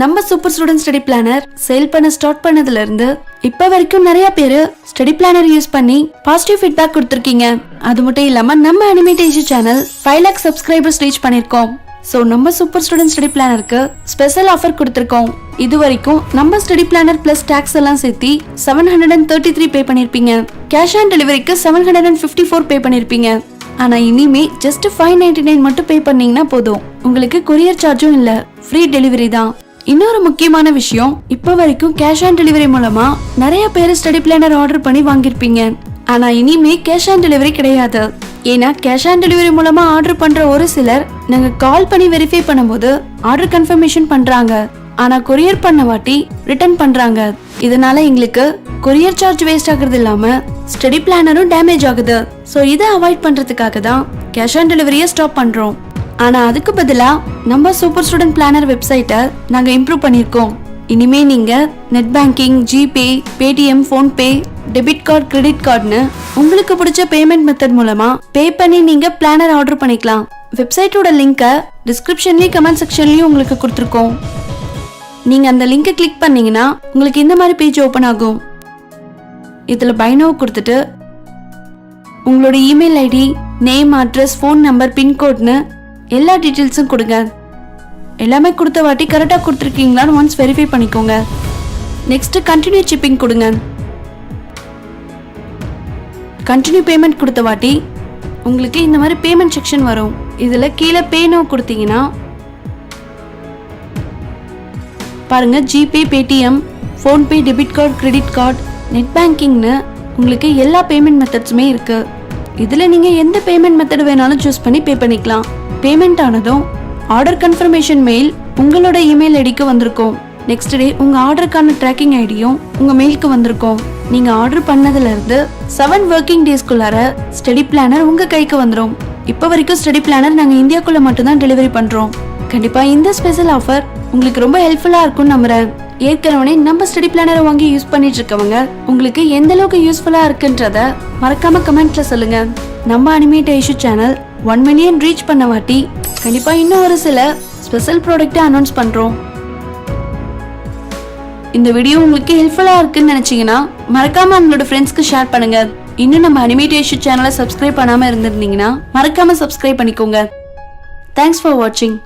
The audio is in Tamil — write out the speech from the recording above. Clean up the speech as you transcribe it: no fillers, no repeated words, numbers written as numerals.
நம்ம super student study planner sale பண்ண ஸ்டார்ட் பண்ணதுல இருந்து இப்ப வரைக்கும் நிறைய பேரு ஸ்டடி பிளானர் யூஸ் பண்ணி பாசிட்டிவ் ஃபீட்பேக் கொடுத்திருக்கீங்க. அது மட்டும் இல்லாம நம்ம animate Aishu channel 5 lakh subscribers reach பண்ணிருக்கோம். சோ நம்ம சூப்பர் ஸ்டூடெண்ட் ஸ்டடி பிளானருக்கு ஸ்பெஷல் ஆஃபர் கொடுத்திருக்கோம். இது வரைக்கும் நம்ம ஸ்டடி பிளானர் பிளஸ் டாக்ஸ் எல்லாம் சேர்த்து 733 பே பண்ணிருப்பீங்க. கேஷ் ஆன் டெலிவரிக்கு 754 பே பண்ணிருப்பீங்க. ஆனா இனிமே ஜஸ்ட் 599 மட்டும் பே பண்ணீங்கன்னா போதும். உங்களுக்கு கொரியர் சார்ஜும் இல்ல, ஃப்ரீ டெலிவரி தான். இன்னொரு முக்கியமான விஷயம், இப்ப வரைக்கும் கேஷ் ஆன் டெலிவரி மூலமா நிறைய பேர் ஸ்டடி பிளானர் ஆர்டர் பண்ணி வாங்கிருப்பீங்க. ஆனா இனிமே கேஷ் ஆன் டெலிவரி கிடையாது. ஏன்னா கேஷ் ஆன் டெலிவரி மூலமா ஆர்டர் பண்ற ஒரு சிலர் நாங்க கால் பண்ணி வெரிஃபை பண்ணும்போது ஆர்டர் கன்ஃபர்மேஷன் பண்றாங்க, ஆனா கொரியர் பண்ண வாட்டி ரிட்டர்ன் பண்றாங்க. இதனால எங்களுக்கு கொரியர் சார்ஜ் வேஸ்ட் ஆகுறது இல்லாம ஸ்டடி பிளானரும் டேமேஜ் ஆகுது. சோ இதை அவாய்ட் பண்றதுக்காக தான் கேஷ் ஆன் டெலிவரியை ஸ்டாப் பண்றோம். ஆனா அதுக்கு பதிலா நம்ம சூப்பர் ஸ்டூடெண்ட் பிளானர் வெப்சைட்டை நாங்க இம்ப்ரூவ் பண்ணிருக்கோம். இனிமே நீங்க net banking, GPay, Paytm, PhonePe, debit card, credit கார்டுன்னு உங்களுக்கு பிடிச்ச பேமெண்ட் மெத்தட் மூலமா பே பண்ணி நீங்க பிளானர் ஆர்டர் பண்ணிக்கலாம். வெப்சைட்டோட லிங்கை டிஸ்கிரிப்ஷன்லயும் கமெண்ட் செக்ஷன்லயும் உங்களுக்கு கொடுத்துருக்கோம். நீங்க அந்த லிங்கை கிளிக் பண்ணீங்கன்னா உங்களுக்கு இந்த மாதிரி பேஜ் ஓபன் ஆகும். இதுல பை நவ் கொடுத்துட்டு உங்களோட email ID, name, address, phone number, பின்கோட்னு எல்லா டீட்டெயில்ஸும் கொடுங்க. எல்லாமே கொடுத்த வாட்டி கரெக்டாக கொடுத்துருக்கீங்களான்னு ஒன்ஸ் வெரிஃபை பண்ணிக்கோங்க. நெக்ஸ்ட் கண்டினியூ ஷிப்பிங் கொடுங்க. கண்டினியூ பேமெண்ட் கொடுத்த வாட்டி உங்களுக்கு இந்த மாதிரி பேமெண்ட் செக்ஷன் வரும். இதுல கீழே பே நவ் கொடுத்தீங்கன்னா பாருங்க, GPay, Paytm, PhonePe, debit card, credit card, net பேங்கிங்னு உங்களுக்கு எல்லா பேமெண்ட் மெத்தட்ஸுமே இருக்கு. இதுல நீங்க எந்த பேமெண்ட் மெத்தட் வேணாலும் சூஸ் பண்ணி பே பண்ணிக்கலாம். பேமெண்ட் ஆனதும் ஆர்டர் கன்ஃபர்மேஷன் மெயில் உங்களோட இமெயில் ஐடிக்கு வந்திருக்கும். நெக்ஸ்ட் டே உங்க ஆர்டருக்கான ட்ராக்கிங் ஐடியும் உங்க மெயிலுக்கு வந்திருக்கும். நீங்க ஆர்டர் பண்ணதுல இருந்து 7 ஒர்க்கிங் டேஸ்க்குள்ளார ஸ்டடி பிளானர் உங்க கைக்கு வந்துடும். இப்ப வரைக்கும் ஸ்டடி பிளானர் நாங்க இந்தியாக்குள்ள மட்டும்தான் டெலிவரி பண்றோம். கண்டிப்பா இந்த ஸ்பெஷல் ஆஃபர் உங்களுக்கு ரொம்ப ஹெல்ப்ஃபுல்லா இருக்கும்னு நம்புறேன். ஏற்கனவே நம்ம ஸ்டடி பிளானரை வாங்கி யூஸ் பண்ணிட்டு இருக்கவங்க உங்களுக்கு எந்த அளவுக்கு யூஸ்ஃபுல்லா இருக்குன்றத மறக்காம கமெண்ட்ல சொல்லுங்க. நம்ம animate Aishu channel 1 million reach பண்ண வாட்டி கண்டிப்பா இன்னும் ஒரு சில ஸ்பெஷல் ப்ராடக்ட் அனௌன்ஸ் பண்றோம். இந்த வீடியோ உங்களுக்கு ஹெல்ப்ஃபுல்லா இருக்குன்னு நினைச்சீங்கன்னா மறக்காம உங்களோட ஃப்ரெண்ட்ஸ்க்கு ஷேர் பண்ணுங்க. இன்னும் நம்ம அனிமேட் ஐஷு சேனலை சப்ஸ்கிரைப் பண்ணாம இருந்திருந்தீங்கன்னா மறக்காம சப்ஸ்கிரைப் பண்ணிக்கோங்க. தேங்க்ஸ் ஃபார் வாட்சிங்.